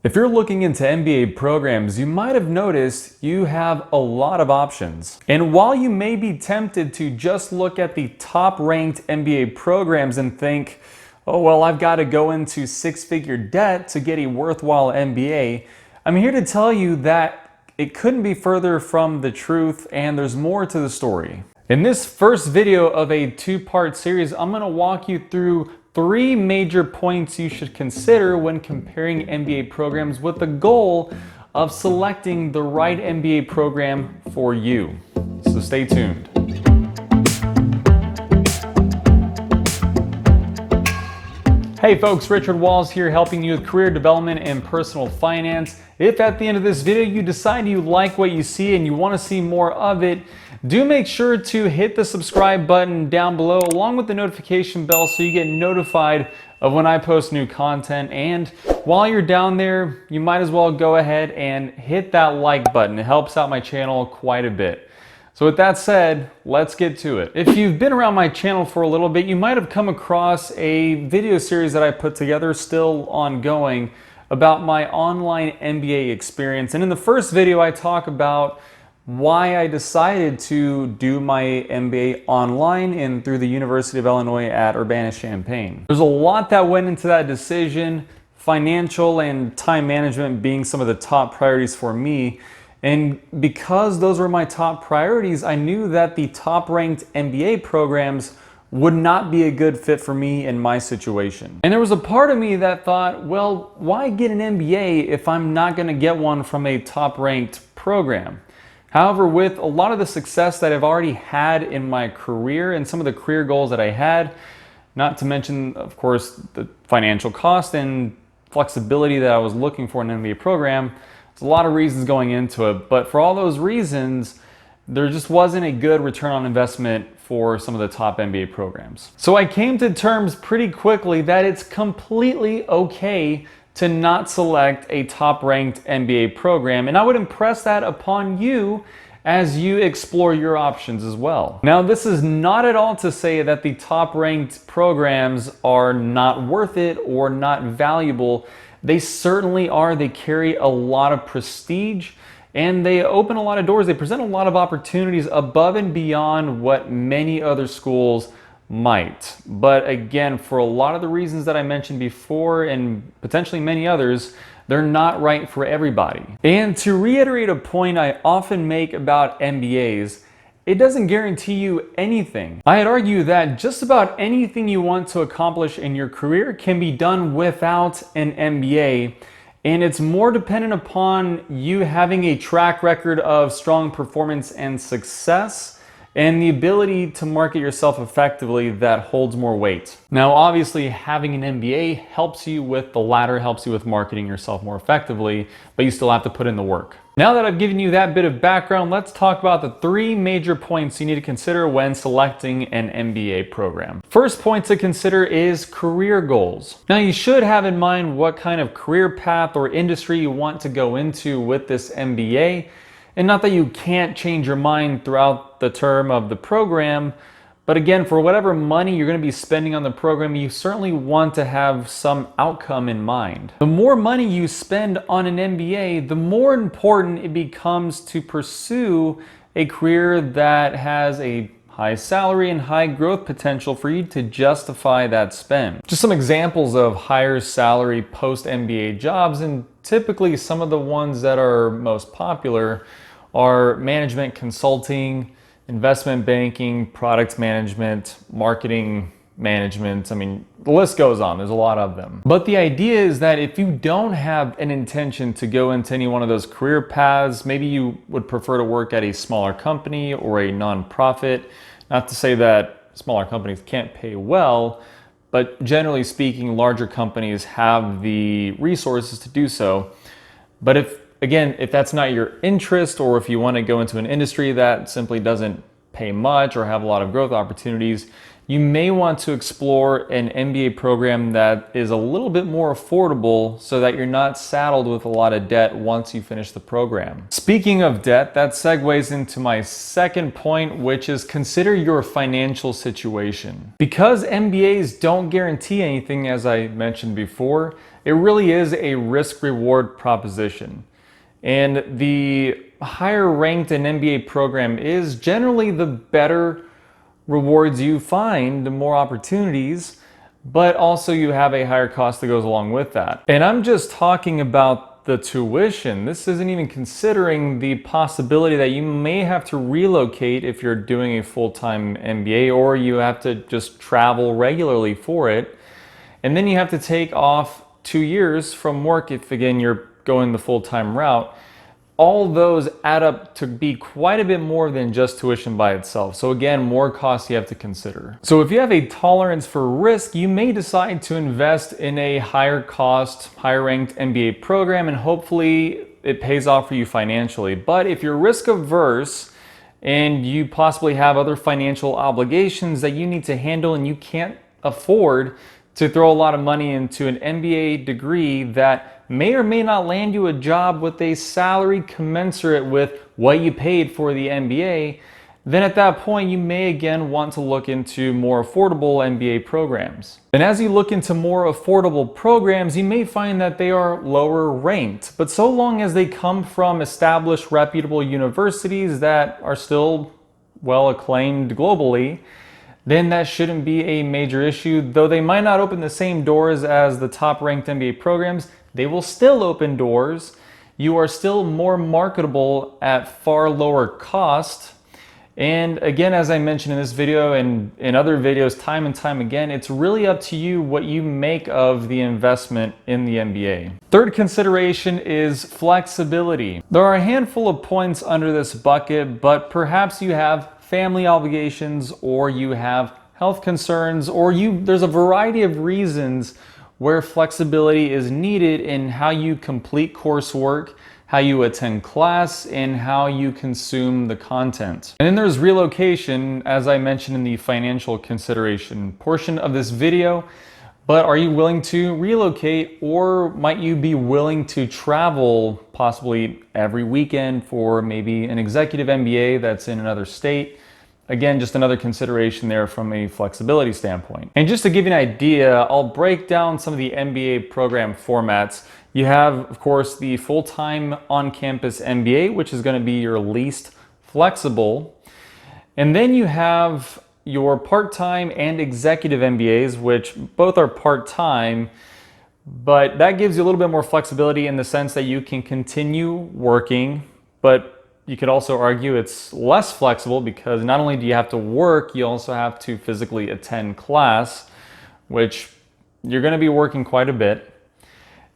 If you're looking into MBA programs, you might have noticed you have a lot of options. And while you may be tempted to just look at the top ranked MBA programs and think, oh, well, I've got to go into six-figure debt to get a worthwhile MBA, I'm here to tell you that it couldn't be further from the truth, and there's more to the story. In this first video of a two-part series, I'm going to walk you through 3 major points you should consider when comparing MBA programs with the goal of selecting the right MBA program for you. So stay tuned. Hey folks, Richard Walls here, helping you with career development and personal finance. If at the end of this video you decide you like what you see and you want to see more of it, do make sure to hit the subscribe button down below along with the notification bell so you get notified of when I post new content. And while you're down there, you might as well go ahead and hit that like button. It helps out my channel quite a bit. So with that said, let's get to it. If you've been around my channel for a little bit, you might have come across a video series that I put together, still ongoing, about my online MBA experience. And in the first video, I talk about why I decided to do my MBA online and through the University of Illinois at Urbana-Champaign. There's a lot that went into that decision, financial and time management being some of the top priorities for me. And because those were my top priorities, I knew that the top ranked MBA programs would not be a good fit for me in my situation. And there was a part of me that thought, well, why get an MBA if I'm not going to get one from a top ranked program? However, with a lot of the success that I've already had in my career and some of the career goals that I had, not to mention, of course, the financial cost and flexibility that I was looking for in an MBA program, there's a lot of reasons going into it. But for all those reasons, there just wasn't a good return on investment for some of the top MBA programs. So I came to terms pretty quickly that it's completely okay to not select a top-ranked MBA program, and I would impress that upon you as you explore your options as well. Now, this is not at all to say that the top-ranked programs are not worth it or not valuable. They certainly are. They carry a lot of prestige and they open a lot of doors. They present a lot of opportunities above and beyond what many other schools might. But again, for a lot of the reasons that I mentioned before and potentially many others, they're not right for everybody. And to reiterate a point I often make about MBAs, it doesn't guarantee you anything. I'd argue that just about anything you want to accomplish in your career can be done without an MBA. And it's more dependent upon you having a track record of strong performance and success and the ability to market yourself effectively that holds more weight. Now, obviously, having an MBA helps you with the latter, helps you with marketing yourself more effectively, but you still have to put in the work. Now that I've given you that bit of background, let's talk about the 3 major points you need to consider when selecting an MBA program. First point to consider is career goals. Now, you should have in mind what kind of career path or industry you want to go into with this MBA. And not that you can't change your mind throughout the term of the program, but again, for whatever money you're going to be spending on the program, you certainly want to have some outcome in mind. The more money you spend on an MBA, the more important it becomes to pursue a career that has a high salary and high growth potential for you to justify that spend. Just some examples of higher salary post-MBA jobs, and typically some of the ones that are most popular are management consulting, investment banking, product management, marketing management. I mean, the list goes on. There's a lot of them. But the idea is that if you don't have an intention to go into any one of those career paths, maybe you would prefer to work at a smaller company or a nonprofit. Not to say that smaller companies can't pay well, but generally speaking, larger companies have the resources to do so. But if that's not your interest, or if you want to go into an industry that simply doesn't pay much or have a lot of growth opportunities, you may want to explore an MBA program that is a little bit more affordable so that you're not saddled with a lot of debt once you finish the program. Speaking of debt, that segues into my second point, which is consider your financial situation. Because MBAs don't guarantee anything, as I mentioned before, it really is a risk-reward proposition. And the higher ranked an MBA program is, generally the better rewards you find, the more opportunities, but also you have a higher cost that goes along with that. And I'm just talking about the tuition. This isn't even considering the possibility that you may have to relocate if you're doing a full-time MBA, or you have to just travel regularly for it. And then you have to take off 2 years from work if, again, you're going the full-time route. All those add up to be quite a bit more than just tuition by itself. So again, more costs you have to consider. So if you have a tolerance for risk, you may decide to invest in a higher cost, higher ranked MBA program, and hopefully it pays off for you financially. But if you're risk averse and you possibly have other financial obligations that you need to handle and you can't afford to throw a lot of money into an MBA degree that may or may not land you a job with a salary commensurate with what you paid for the MBA, then at that point you may again want to look into more affordable MBA programs. And as you look into more affordable programs, you may find that they are lower ranked, but so long as they come from established reputable universities that are still well acclaimed globally, then that shouldn't be a major issue. Though they might not open the same doors as the top ranked MBA programs, they will still open doors. You are still more marketable at far lower cost. And again, as I mentioned in this video and in other videos time and time again, it's really up to you what you make of the investment in the MBA. Third consideration is flexibility. There are a handful of points under this bucket, but perhaps you have family obligations, or you have health concerns, or there's a variety of reasons where flexibility is needed in how you complete coursework, how you attend class, and how you consume the content. And then there's relocation, as I mentioned in the financial consideration portion of this video. But are you willing to relocate, or might you be willing to travel possibly every weekend for maybe an executive MBA that's in another state? Again, just another consideration there from a flexibility standpoint. And just to give you an idea, I'll break down some of the MBA program formats. You have, of course, the full-time on-campus MBA, which is going to be your least flexible. And then you have your part-time and executive MBAs, which both are part-time, but that gives you a little bit more flexibility in the sense that you can continue working, but you could also argue it's less flexible because not only do you have to work, you also have to physically attend class, which you're going to be working quite a bit.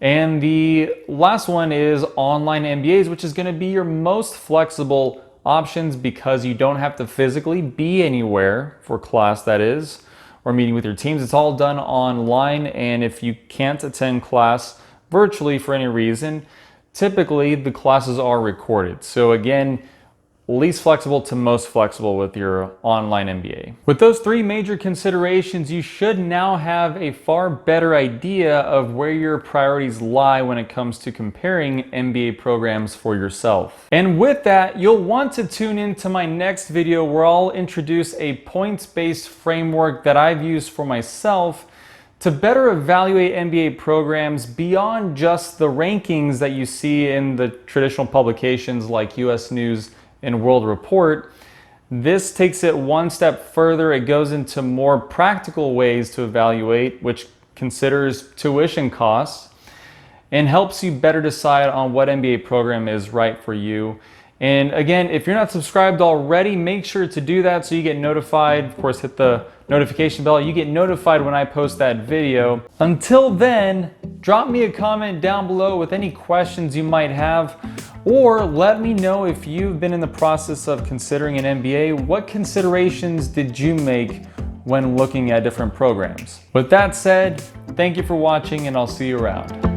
And the last one is online MBAs, which is going to be your most flexible options because you don't have to physically be anywhere for class, that is, or meeting with your teams. It's all done online, and if you can't attend class virtually for any reason, typically the classes are recorded. So again, least flexible to most flexible with your online MBA. With those three major considerations, you should now have a far better idea of where your priorities lie when it comes to comparing MBA programs for yourself. And with that, you'll want to tune into my next video where I'll introduce a points-based framework that I've used for myself to better evaluate MBA programs beyond just the rankings that you see in the traditional publications like US News and World Report. This takes it one step further. It goes into more practical ways to evaluate, which considers tuition costs and helps you better decide on what MBA program is right for you. And again, if you're not subscribed already, make sure to do that so you get notified. Of course, hit the notification bell. You get notified when I post that video. Until then, drop me a comment down below with any questions you might have, or let me know if you've been in the process of considering an MBA. What considerations did you make when looking at different programs? With that said, thank you for watching, and I'll see you around.